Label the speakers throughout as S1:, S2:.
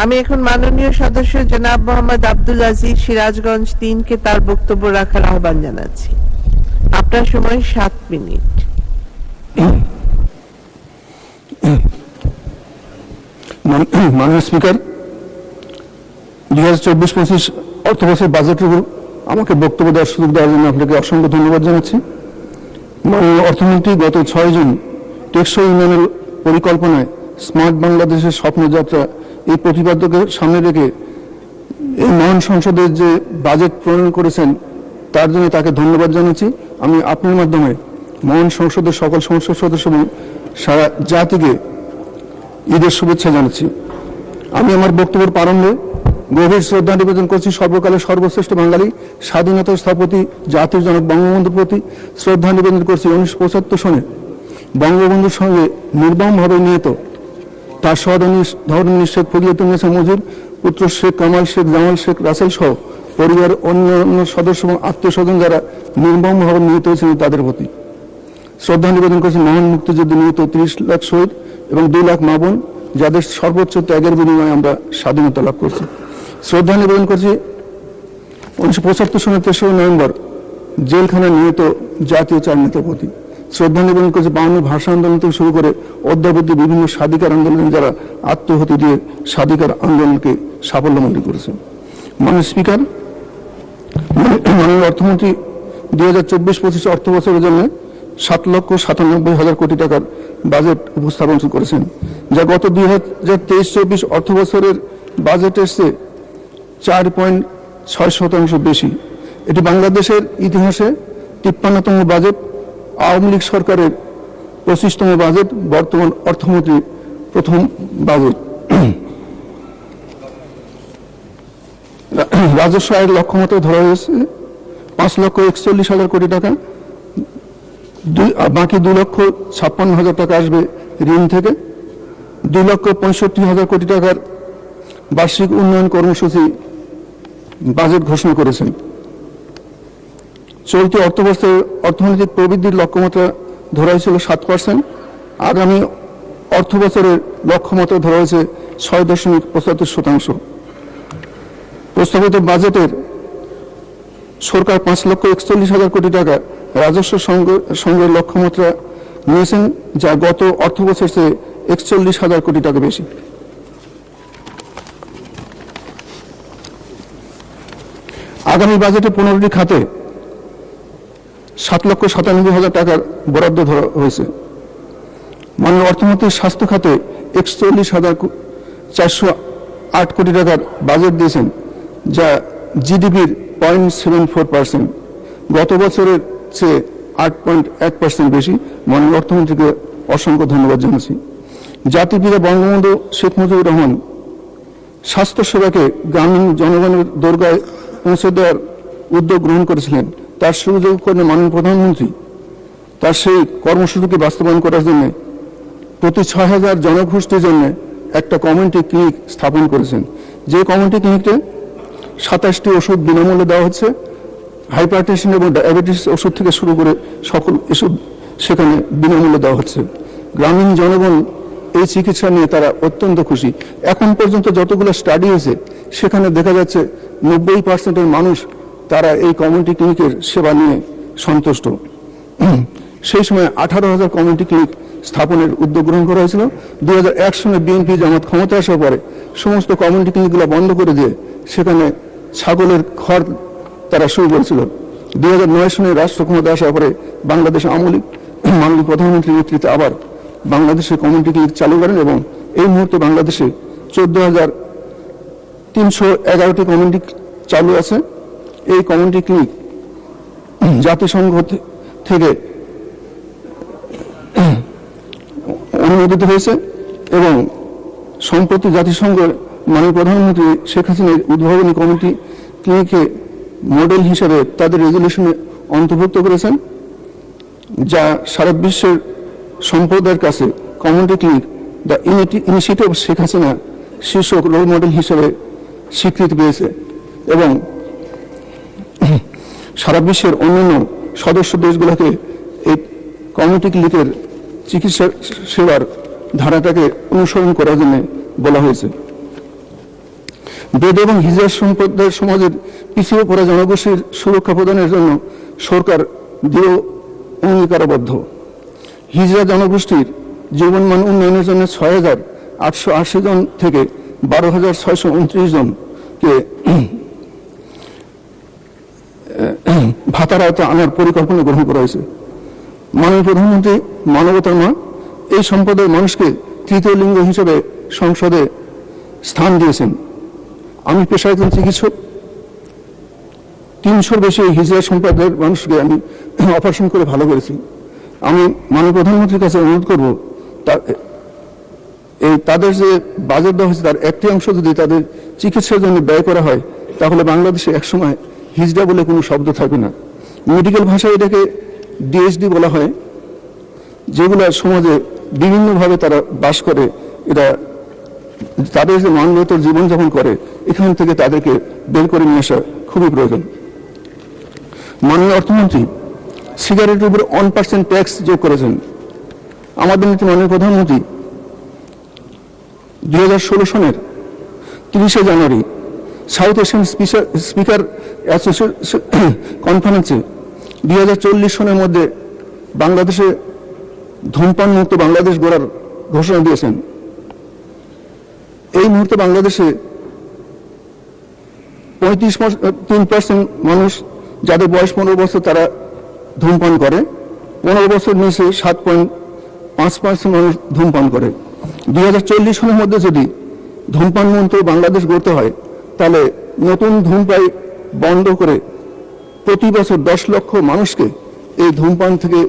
S1: আমি এখন মাননীয় সদস্য জনাব মোহাম্মদ আব্দুল আজিজ সিরাজগঞ্জ ৩ কে তার বক্তব্য রাখার আহ্বান জানাচ্ছি। আপনার সময় ৭ মিনিট।
S2: মাননীয় স্পিকার, 2024-25 অর্থবছর বাজেটের উপর আমাকে বক্তব্য দেওয়ার সুযোগ দেওয়ার জন্য আপনাকে অসংখ্য ধন্যবাদ জানাচ্ছি। মাননীয় অর্থমন্ত্রী গত 6 জুন টেকসই উন্নয়নের পরিকল্পনায় স্মার্ট বাংলাদেশের স্বপ্নযাত্রা এই প্রতিপাদ্যকে সামনে রেখে এই মহান সংসদের যে বাজেট প্রণয়ন করেছেন তার জন্য তাকে ধন্যবাদ জানাচ্ছি। আমি আপনার মাধ্যমে মহান সংসদের সকল সংসদ সদস্য এবং সারা জাতিকে ঈদের শুভেচ্ছা জানাচ্ছি। আমি আমার বক্তব্যের প্রারম্ভে গভীর শ্রদ্ধা নিবেদন করছি সর্বকালের সর্বশ্রেষ্ঠ বাঙালি স্বাধীনতার স্থপতি জাতির জনক বঙ্গবন্ধুর প্রতি শ্রদ্ধা নিবেদন করছি। 1975 সনে বঙ্গবন্ধুর সঙ্গে নির্মমভাবে নিহত তার সহধর্মিনী শেখ ফরিয়াতুন্নেসা মুজিব, পুত্র শেখ কামাল শেখ, জামাল শেখ, রাসেল সহ পরিবার অন্যান্য সদস্য এবং আত্মীয় স্বজন যারা নির্মমভাবে নিহত হয়েছিলেন তাদের প্রতি শ্রদ্ধা নিবেদন করছি। মহান মুক্তিযুদ্ধে নিহত 30 লাখ শহীদ এবং 2 লাখ মা বোন যাদের সর্বোচ্চ ত্যাগের বিনিময়ে আমরা স্বাধীনতা লাভ করছি। শ্রদ্ধা নিবেদন করছি 1975 সনের 3রা নভেম্বর জেলখানায় নিহত জাতীয় 4 নেতার প্রতি শ্রদ্ধা নিবেদন করছি। 52 ভাষা আন্দোলন থেকে শুরু করে অদ্যাবধি বিভিন্ন স্বাধিকার আন্দোলনে যারা আত্মহতি দিয়ে স্বাধিকার আন্দোলনকে সাফল্যমণ্ডিত করেছে। মাননীয় স্পিকার, মাননীয় অর্থমন্ত্রী 2024-25 অর্থ বছরের জন্য 7,97,000 কোটি টাকার বাজেট উপস্থাপন করেছেন, যা গত 2023-24 অর্থ বছরের বাজেটের চেয়ে 4.6% বেশি। এটি বাংলাদেশের ইতিহাসে 53তম বাজেট, আওয়ামী লীগ সরকারের 25তম বাজেট, বর্তমান অর্থমন্ত্রীর প্রথম বাজেট। রাজস্ব আয়ের লক্ষ্যমাত্রা ধরা হয়েছে 5,41,000 কোটি টাকা, বাকি 2,56,000 টাকা আসবে ঋণ থেকে। 2,65,000 কোটি টাকার বার্ষিক উন্নয়ন কর্মসূচি বাজেট ঘোষণা করেছেন। চলতি অর্থবর্ষে অর্থনৈতিক প্রবৃদ্ধির লক্ষ্যমাত্রা ধরা হয়েছিল 7%, আগামী অর্থ বছরের লক্ষ্যমাত্রা ধরা হয়েছে 6.75%। প্রস্তাবিত বাজেটের সরকার 5,41,000 কোটি টাকা রাজস্ব সংগ্রহের লক্ষ্যমাত্রা নিয়েছেন, যা গত অর্থ বছর চেয়ে 41,000 কোটি টাকা বেশি। আগামী বাজেটে 15টি খাতে 7,97,000 টাকার বরাদ্দ ধরা হয়েছে। মাননীয় অর্থমন্ত্রী স্বাস্থ্য খাতে 41,408 কোটি টাকার বাজেট দিয়েছেন, যা জিডিপির 0.74%, গত বছরের চেয়ে 8.1% বেশি। মাননীয় অর্থমন্ত্রীকে অসংখ্য ধন্যবাদ জানাচ্ছি। জাতির পিতা বঙ্গবন্ধু শেখ মুজিবুর রহমান স্বাস্থ্য সেবাকে গ্রামীণ জনগণের দোরগোড়ায় পৌঁছে দেওয়ার উদ্যোগ গ্রহণ করেছিলেন। তার সুযোগ করে মাননীয় প্রধানমন্ত্রী তার সেই কর্মসূচিকে বাস্তবায়ন করার জন্য প্রতি 6,000 জনগোষ্ঠীর জন্য একটা কমিউনিটি ক্লিনিক স্থাপন করেছেন। যে কমিউনিটি ক্লিনিকে 27টি ওষুধ বিনামূল্যে দেওয়া হচ্ছে। হাইপারটেনশন এবং ডায়াবেটিস ওষুধ থেকে শুরু করে সকল ওষুধ সেখানে বিনামূল্যে দেওয়া হচ্ছে। গ্রামীণ জনগণ এই চিকিৎসা নিয়ে তারা অত্যন্ত খুশি। এখন পর্যন্ত যতগুলো স্টাডি হয়েছে সেখানে দেখা যাচ্ছে 90% মানুষ তারা এই কমিউনিটি ক্লিনিকের সেবা নিয়ে সন্তুষ্ট। সেই সময় 18,000 কমিউনিটি ক্লিনিক স্থাপনের উদ্যোগ গ্রহণ করা হয়েছিল। 2001 সনে বিএনপি জামাত ক্ষমতা আসার পরে সমস্ত কমিউনিটি ক্লিনিকগুলো বন্ধ করে দিয়ে সেখানে ছাগলের খড় তারা শুরু করেছিল। 2009 সনে রাষ্ট্র ক্ষমতা আসার পরে বাংলাদেশ আওয়ামী লীগ মাননীয় প্রধানমন্ত্রীর নেতৃত্বে আবার বাংলাদেশে কমিউনিটি ক্লিনিক চালু করেন এবং এই মুহূর্তে বাংলাদেশে 14,311টি কমিউনিটি চালু আছে। এই কমিউনিটি ক্লিনিক জাতিসংঘ থেকে অনুমোদিত হয়েছে এবং সম্প্রতি জাতিসংঘের মাননীয় প্রধানমন্ত্রী শেখ হাসিনার উদ্ভাবনী কমিউনিটি ক্লিনিকে মডেল হিসেবে তাদের রেজুলেশনে অন্তর্ভুক্ত করেছেন, যা সারা বিশ্বের সম্প্রদায়ের কাছে community clinic the initiative Sheikh Hasina শীর্ষক রোল মডেল হিসেবে স্বীকৃতি পেয়েছে এবং সারা বিশ্বের অন্যান্য সদস্য দেশগুলোকে এই কমিউনিটি ক্লিনিকের চিকিৎসা সেবার ধারাটাকে অনুসরণ করার জন্য বলা হয়েছে। বেদ এবং হিজড়া সম্প্রদায়ের সমাজের পিছিয়ে পড়া জনগোষ্ঠীর সুরক্ষা প্রদানের জন্য সরকার দৃঢ় অঙ্গীকারবদ্ধ। হিজড়া জনগোষ্ঠীর জীবনমান উন্নয়নের জন্য 6,880 জন থেকে 12,629 জনকে ভাতার আওতায় আনার পরিকল্পনা গ্রহণ করা হয়েছে। মাননীয় প্রধানমন্ত্রী মানবতার মা এই সম্প্রদায়ের মানুষকে তৃতীয় লিঙ্গ হিসেবে সংসদে স্থান দিয়েছেন। আমি পেশায় একজন চিকিৎসক, 300-র বেশি হিজড়া সম্প্রদায়ের মানুষকে আমি অপারেশন করে ভালো করেছি। আমি মাননীয় প্রধানমন্ত্রীর কাছে অনুরোধ করব তাদের যে বাজেট দেওয়া হয়েছে তার একটি অংশ যদি তাদের চিকিৎসার জন্য ব্যয় করা হয়, তাহলে বাংলাদেশে একসময় হিজড়া বলে কোনো শব্দ থাকবে না। মেডিকেল ভাষায় এটাকে ডিএইচডি বলা হয়। যেগুলো সমাজে বিভিন্নভাবে তারা বাস করে, এরা তাদের যে মানগত জীবনযাপন করে, এখান থেকে তাদেরকে বের করে নিয়ে আসা খুবই প্রয়োজন। মাননীয় অর্থমন্ত্রী সিগারেটের উপরে 1% ট্যাক্স যোগ করেছেন। আমাদের নীতি মাননীয় প্রধানমন্ত্রী 2016 সনের 30শে জানুয়ারি সাউথ এশিয়ান স্পিকার অ্যাসোসিয়েশন কনফারেন্সে 2040 সনের মধ্যে বাংলাদেশে ধূমপান মুক্ত বাংলাদেশ গড়ার ঘোষণা দিয়েছেন। এই মুহূর্তে বাংলাদেশে 3% মানুষ যাদের বয়স 15 বছর তারা ধূমপান করে, 15 বছর নিচে 7.5% মানুষ ধূমপান করে। 2040 সনের মধ্যে যদি ধূমপান মুক্ত বাংলাদেশ গড়তে হয়, তাহলে নতুন ধূমপাই বন্ধ করে প্রতি বছর 10 লক্ষ মানুষকে এই ধূমপান থেকে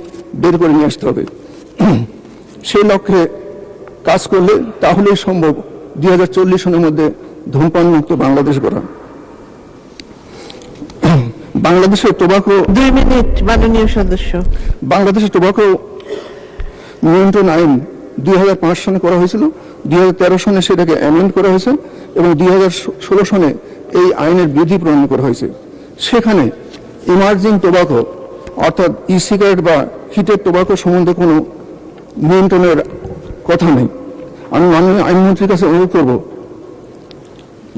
S2: বের করে নিয়ে আসতে হবে। সেই লক্ষ্যে কাজ করলে তাহলেই সম্ভব 2040 সনের মধ্যে ধূমপান মুক্ত বাংলাদেশ গড়া। বাংলাদেশের টোবাকো
S1: 2 মিনিট মাননীয় সদস্য।
S2: বাংলাদেশের টোবাকো নিয়ন্ত্রণ আইন 2005 সনে করা হয়েছিল, 2013 সনে সেটাকে অ্যামেন্ড করা হয়েছে এবং 2016 সনে এই আইনের বিধি প্রণয়ন করা হয়েছে। সেখানে ইমার্জিং টোবাকো অর্থাৎ ই সিগারেট বা হিটেড টোবাকো সম্বন্ধে কোনো নিয়ন্ত্রণের কথা নেই। আমি মাননীয় আইনমন্ত্রীর কাছে অনুরোধ করব,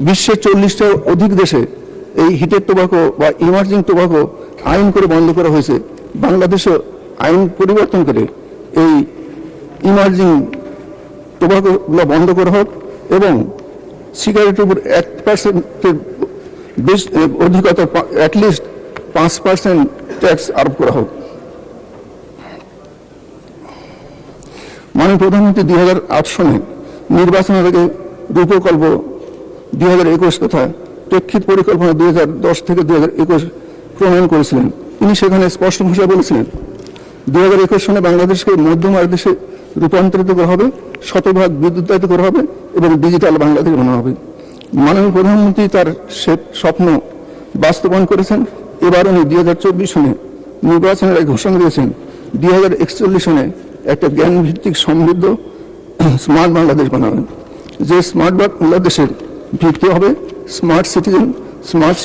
S2: বিশ্বের 40টার অধিক দেশে এই হিটেড টোবাকো বা ইমার্জিং টোবাকো আইন করে বন্ধ করা হয়েছে। বাংলাদেশে আইন পরিবর্তন করে এই ইমার্জিং টোবাকোগুলো বন্ধ করা হোক এবং সিগারেটের উপর 1%-এর বেশ অধিকতা অ্যাটলিস্ট 5% ট্যাক্স আরোপ করা হোক। মাননীয় প্রধানমন্ত্রী 2008 সনে নির্বাচনের আগে রূপকল্প 2021 তথা প্রেক্ষিত পরিকল্পনা 2010 থেকে 2021 প্রণয়ন করেছিলেন। তিনি সেখানে স্পষ্ট ভাষায় বলেছিলেন 2021 সনে বাংলাদেশকে মধ্যম আয়ের দেশে রূপান্তরিত করা হবে, শতভাগ বিদ্যুতায়িত করা হবে এবং ডিজিটাল বাংলাদেশ বানানো হবে। মাননীয় প্রধানমন্ত্রী তার সে স্বপ্ন বাস্তবায়ন করেছেন। এবার উনি 2024 সনে নির্বাচনের আগে ঘোষণা দিয়েছেন 2041 সনে একটা জ্ঞান ভিত্তিক সমৃদ্ধ স্মার্ট বাংলাদেশ বানাবেন। যে স্মার্ট বাংলাদেশের ভিত্তি হবে smart citizen, smart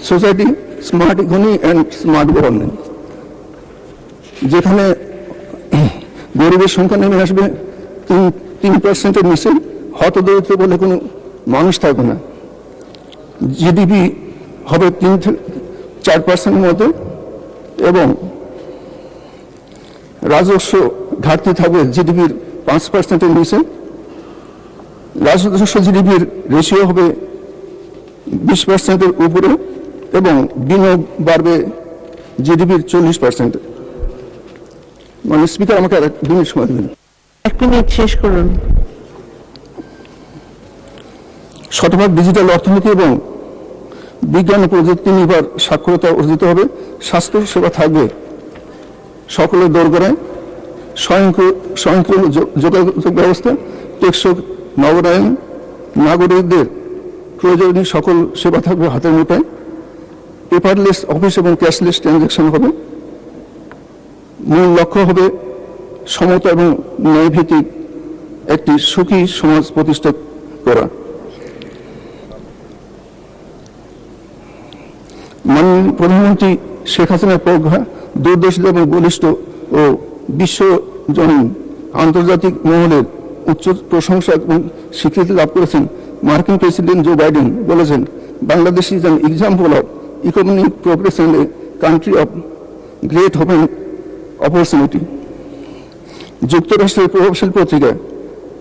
S2: society, smart economy and smart government, যেখানে গরিবের সংখ্যা নেমে আসবে 3%-এর নিচে, হতদরিদ্র বলে কোনো মানুষ থাকবে না, জিডিপি হবে 3-4%-এর মধ্যে এবং রাজস্ব ঘাটতি থাকবে জিডিপির 5%-এর নিচে, রাজস্ব জিডিপির রেশিও হবে 20%-এর উপরে এবং বিনিয়োগ বাড়বে জিডিপির 40%। মানে স্পিকার আমাকে আর 2 মিনিট সময় দেবেন।
S1: 1 মিনিট শেষ করুন।
S2: শতভাগ ডিজিটাল অর্থনীতি এবং বিজ্ঞান ও প্রযুক্তি নির্ভর সাক্ষরতা অর্জিত হবে। স্বাস্থ্য সেবা থাকবে সকলের দোরগোড়ায়। স্বয়ংক্রিয় যোগাযোগ ব্যবস্থা, টেকসই নগরায়ন, নাগরিকদের প্রয়োজনীয় সকল সেবা থাকবে হাতের মুঠোয়। পেপারলেস অফিস এবং ক্যাশলেস ট্রানজাকশন হবে। মূল লক্ষ্য হবে সমতা এবং ন্যায়ভিত্তিক একটি সুখী সমাজ প্রতিষ্ঠা করা। মাননীয় প্রধানমন্ত্রী শেখ হাসিনার প্রজ্ঞা, দূরদর্শিতা এবং বলিষ্ঠ ও বিশ্বজনীন আন্তর্জাতিক মহলের উচ্চ প্রশংসা এবং স্বীকৃতি লাভ করেছেন। মার্কিন প্রেসিডেন্ট জো বাইডেন বলেছেন, Bangladesh is an example of economic progress and a country of great hope and opportunity. যুক্তরাষ্ট্রের প্রভাবশালী পত্রিকায়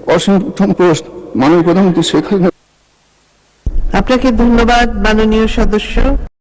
S2: ওয়াশিংটন পোস্ট মাননীয় প্রধানমন্ত্রী শেখ হাসিনা।
S1: আপনাকে ধন্যবাদ মাননীয় সদস্য।